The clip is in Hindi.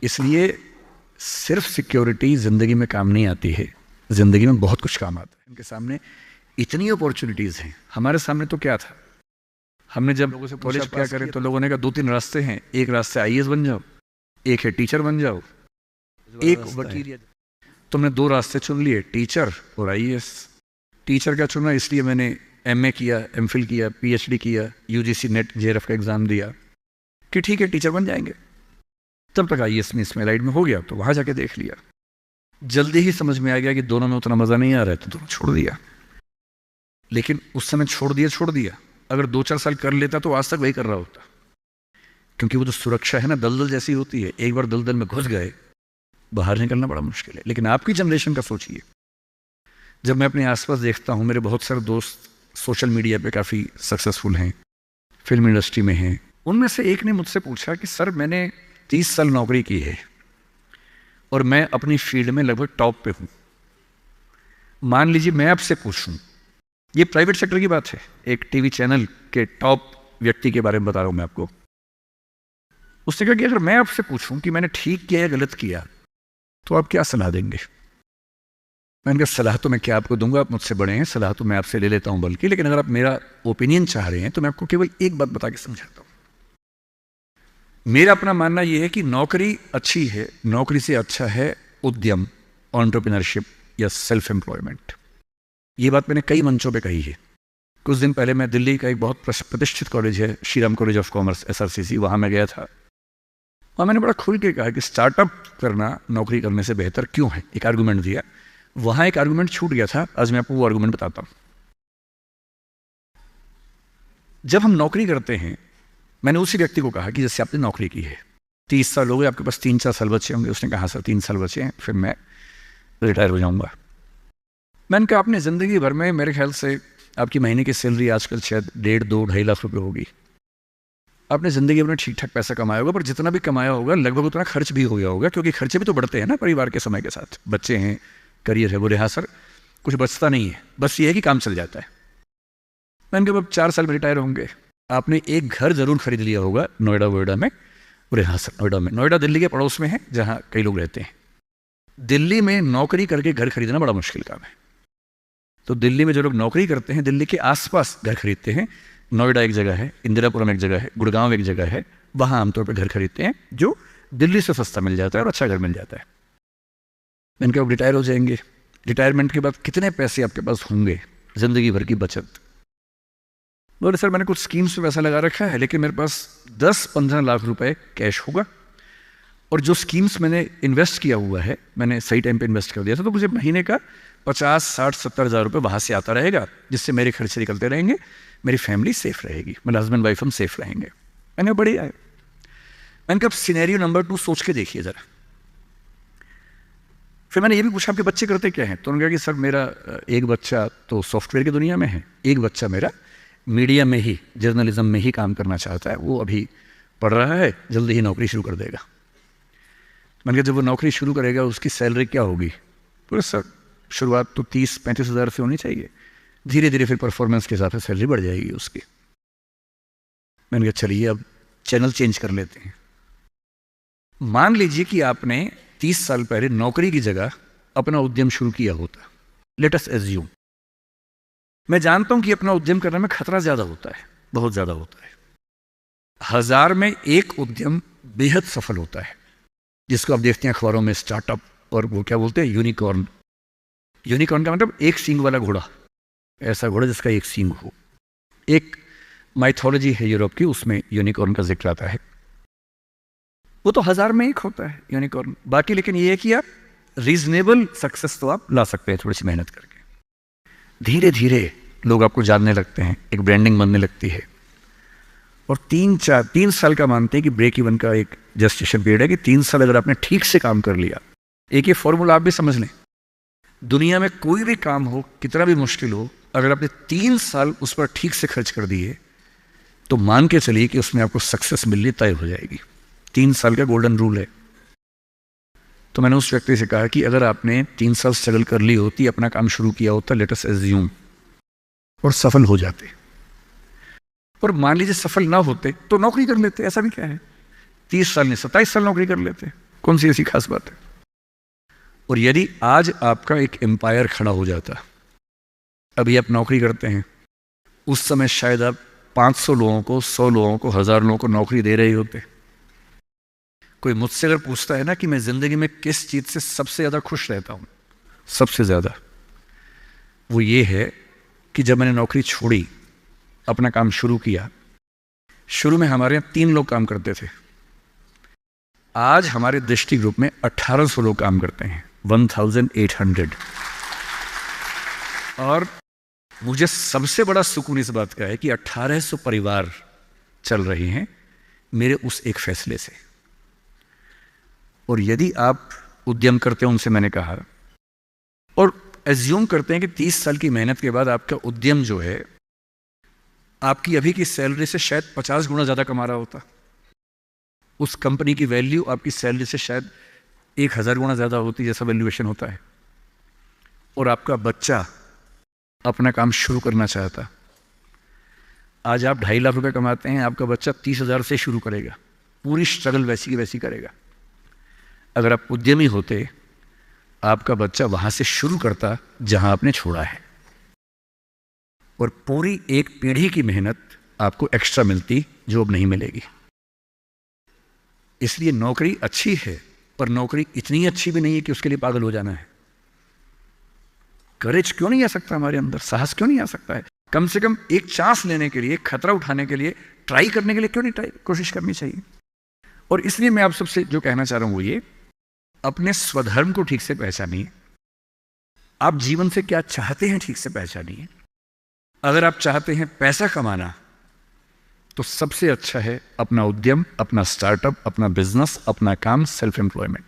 इसलिए सिर्फ सिक्योरिटी ज़िंदगी में काम नहीं आती है, ज़िंदगी में बहुत कुछ काम आता है। इनके सामने इतनी अपॉर्चुनिटीज़ हैं, हमारे सामने तो क्या था। हमने जब लोगों से कॉलेज क्या करें तो लोगों ने कहा 2-3 रास्ते हैं, एक रास्ते आईएएस बन जाओ, एक है टीचर बन जाओ, एक वकील। तुमने 2 रास्ते चुन लिए, टीचर और आईएएस। टीचर क्या चुना, इसलिए मैंने एमए किया, एमफिल किया, पीएचडी किया, यूजीसी नेट जेआरएफ का एग्ज़ाम दिया कि ठीक है टीचर बन जाएंगे। तब तक आईएएस में इसमें लाइट में हो गया तो वहाँ जाके देख लिया। जल्दी ही समझ में आ गया कि दोनों में उतना मज़ा नहीं आ रहा है तो दोनों छोड़ दिया। लेकिन उस समय छोड़ दिया। अगर 2-4 साल कर लेता तो आज तक वही कर रहा होता, क्योंकि वो जो सुरक्षा है ना दलदल जैसी होती है, एक बार दलदल में घुस गए बाहर निकलना बड़ा मुश्किल है। लेकिन आपकी जनरेशन का सोचिए, जब मैं अपने आसपास देखता हूँ, मेरे बहुत सारे दोस्त सोशल मीडिया पे काफ़ी सक्सेसफुल हैं, फिल्म इंडस्ट्री में हैं। उनमें से एक ने मुझसे पूछा कि सर मैंने 30 साल नौकरी की है और मैं अपनी फील्ड में लगभग टॉप पे हूँ। मान लीजिए मैं आपसे पूछूं, ये प्राइवेट सेक्टर की बात है, एक टीवी चैनल के टॉप व्यक्ति के बारे में बता रहा हूं मैं आपको। उसने कहा कि अगर मैं आपसे पूछूं कि मैंने ठीक किया या गलत किया तो आप क्या सलाह देंगे। मैंने कहा सलाह तो मैं क्या आपको दूंगा, आप मुझसे बड़े हैं, सलाह तो मैं आपसे ले लेता हूं बल्कि, लेकिन अगर आप मेरा ओपिनियन चाह रहे हैं तो मैं आपको केवल एक बात बता के समझाता हूं। मेरा अपना मानना यह है कि नौकरी अच्छी है, नौकरी से अच्छा है उद्यम, एंटरप्रेन्योरशिप या सेल्फ एम्प्लॉयमेंट। ये बात मैंने कई मंचों पे कही है। कुछ दिन पहले मैं दिल्ली का एक बहुत प्रतिष्ठित कॉलेज है, Shriram college of commerce SRCC, वहाँ मैं गया था और मैंने बड़ा खुल के कहा कि स्टार्टअप करना नौकरी करने से बेहतर क्यों है, एक आर्गूमेंट दिया। वहाँ एक आर्गूमेंट छूट गया था, आज मैं आपको वो आर्गूमेंट बताता हूँ। जब हम नौकरी करते हैं, मैंने उसी व्यक्ति को कहा कि जैसे आपने नौकरी की है, 30 साल हो गए, आपके पास 3-4 साल बचे होंगे। उसने कहा सर 3 साल बचे हैं, फिर मैं रिटायर हो जाऊँगा। मैंने कहा आपने ज़िंदगी भर में, मेरे ख्याल से आपकी महीने की सैलरी आजकल शायद 1.5-2-2.5 लाख रुपए होगी। आपने ज़िंदगी भर में ठीक ठाक पैसा कमाया होगा, पर जितना भी कमाया होगा लगभग उतना खर्च भी हो गया होगा, क्योंकि खर्चे भी तो बढ़ते हैं ना परिवार के समय के साथ। बच्चे हैं, करियर है। बोले हाँ सर, कुछ बचता नहीं है, बस ये है कि काम चल जाता है। मैंने कहा अब 4 साल में रिटायर होंगे, आपने एक घर ज़रूर खरीद लिया होगा नोएडा में। बोले हाँ सर नोएडा में। नोएडा दिल्ली के पड़ोस में है जहाँ कई लोग रहते हैं। दिल्ली में नौकरी करके घर खरीदना बड़ा मुश्किल काम है। तो दिल्ली में जो लोग नौकरी करते हैं दिल्ली के आसपास घर खरीदते हैं। नोएडा एक जगह है, इंदिरापुरम एक जगह है, गुड़गांव एक जगह है, वहाँ आमतौर पर घर खरीदते हैं जो दिल्ली से सस्ता मिल जाता है और अच्छा घर मिल जाता है। मैंने कहा रिटायर हो जाएंगे, रिटायरमेंट के बाद कितने पैसे आपके पास होंगे, ज़िंदगी भर की बचत। बोले सर मैंने कुछ स्कीम्स में पैसा लगा रखा है, लेकिन मेरे पास 10-15 लाख रुपए कैश होगा, और जो स्कीम्स मैंने इन्वेस्ट किया हुआ है, मैंने सही टाइम पे इन्वेस्ट कर दिया था, तो मुझे महीने का 50-60-70 हज़ार रुपये वहाँ से आता रहेगा, जिससे मेरे खर्चे निकलते रहेंगे, मेरी फैमिली सेफ रहेगी, मेरे हस्बैंड वाइफ हम सेफ रहेंगे। मैंने बढ़िया है। मैंने कहा सिनेरियो नंबर 2 सोच के देखिए ज़रा। फिर मैंने ये भी पूछा आपके बच्चे करते क्या हैं, तो उन्होंने कहा कि सर मेरा एक बच्चा तो सॉफ्टवेयर की दुनिया में है, एक बच्चा मेरा मीडिया में ही, जर्नलिज्म में ही काम करना चाहता है, वो अभी पढ़ रहा है, जल्दी ही नौकरी शुरू कर देगा। मैंने कहा जब वो नौकरी शुरू करेगा उसकी सैलरी क्या होगी। बोले सर शुरुआत तो 30-35 हज़ार से होनी चाहिए, धीरे धीरे फिर परफॉर्मेंस के हिसाब से सैलरी बढ़ जाएगी उसकी। मैंने कहा चलिए अब चैनल चेंज कर लेते हैं। मान लीजिए कि आपने 30 साल पहले नौकरी की जगह अपना उद्यम शुरू किया होता। लेट अस एज्यूम, मैं जानता हूं कि अपना उद्यम करने में खतरा ज्यादा होता है, बहुत ज्यादा होता है। 1000 में एक उद्यम बेहद सफल होता है, जिसको आप देखते हैं अखबारों में स्टार्टअप, और वो क्या बोलते हैं यूनिकॉर्न। यूनिकॉर्न का मतलब एक सींग वाला घोड़ा, ऐसा घोड़ा जिसका एक सींग हो। एक माइथोलॉजी है यूरोप की, उसमें यूनिकॉर्न का जिक्र आता है। वो तो 1000 में एक होता है यूनिकॉर्न। बाकी लेकिन ये है कि आप रीजनेबल सक्सेस तो आप ला सकते हैं थोड़ी सी मेहनत करके। धीरे धीरे लोग आपको जानने लगते हैं, एक ब्रांडिंग बनने लगती है, और 3 साल का मानते हैं कि ब्रेक इवन का एक जस्टिशन पीरियड है कि 3 साल अगर आपने ठीक से काम कर लिया। एक ये फॉर्मूला आप भी समझ लें, दुनिया में कोई भी काम हो, कितना भी मुश्किल हो, अगर आपने 3 साल उस पर ठीक से खर्च कर दिए तो मान के चलिए कि उसमें आपको सक्सेस मिलनी तय हो जाएगी। 3 साल का गोल्डन रूल है। तो मैंने उस व्यक्ति से कहा कि अगर आपने 3 साल स्ट्रगल कर ली होती, अपना काम शुरू किया होता, लेट अस एज्यूम, और सफल हो जाते, और मान लीजिए सफल ना होते तो नौकरी कर लेते, ऐसा भी क्या है, 30 साल नहीं 27 साल नौकरी कर लेते। कौन सी ऐसी खास बात है? और यदि आज आपका एक एम्पायर खड़ा हो जाता, अभी आप नौकरी करते हैं, उस समय शायद आप 500 लोगों को, 100 लोगों को, 1000 लोगों को नौकरी दे रहे होते। कोई मुझसे अगर पूछता है ना कि मैं जिंदगी में किस चीज से सबसे ज्यादा खुश रहता हूं, सबसे ज्यादा, वो ये है कि जब मैंने नौकरी छोड़ी, अपना काम शुरू किया। शुरू में हमारे यहाँ 3 लोग काम करते थे, आज हमारे दृष्टि ग्रुप में 1800 लोग काम करते हैं, 1800। और मुझे सबसे बड़ा सुकून इस बात का है कि 1800 परिवार चल रहे हैं मेरे उस एक फैसले से। और यदि आप उद्यम करते हैं, उनसे मैंने कहा, और एज्यूम करते हैं कि 30 साल की मेहनत के बाद आपका उद्यम जो है आपकी अभी की सैलरी से शायद 50 गुना ज़्यादा कमा रहा होता, उस कंपनी की वैल्यू आपकी सैलरी से शायद 1000 गुना ज़्यादा होती, जैसा वैल्यूएशन होता है, और आपका बच्चा अपना काम शुरू करना चाहता। आज आप 2.5 लाख रुपए कमाते हैं, आपका बच्चा 30,000 से शुरू करेगा, पूरी स्ट्रगल वैसी की वैसी करेगा। अगर आप उद्यमी होते, आपका बच्चा वहां से शुरू करता जहां आपने छोड़ा है, और पूरी एक पीढ़ी की मेहनत आपको एक्स्ट्रा मिलती जो अब नहीं मिलेगी। इसलिए नौकरी अच्छी है, पर नौकरी इतनी अच्छी भी नहीं है कि उसके लिए पागल हो जाना है। करेज क्यों नहीं आ सकता हमारे अंदर, साहस क्यों नहीं आ सकता है? कम से कम एक चांस लेने के लिए, खतरा उठाने के लिए, ट्राई करने के लिए क्यों नहीं कोशिश करनी चाहिए? और इसलिए मैं आप सबसे जो कहना चाह रहा हूं वो ये, अपने स्वधर्म को ठीक से पहचानिए। आप जीवन से क्या चाहते हैं ठीक से पहचानिए। अगर आप चाहते हैं पैसा कमाना, तो सबसे अच्छा है अपना उद्यम, अपना स्टार्टअप, अपना बिजनेस, अपना काम, सेल्फ एम्प्लॉयमेंट।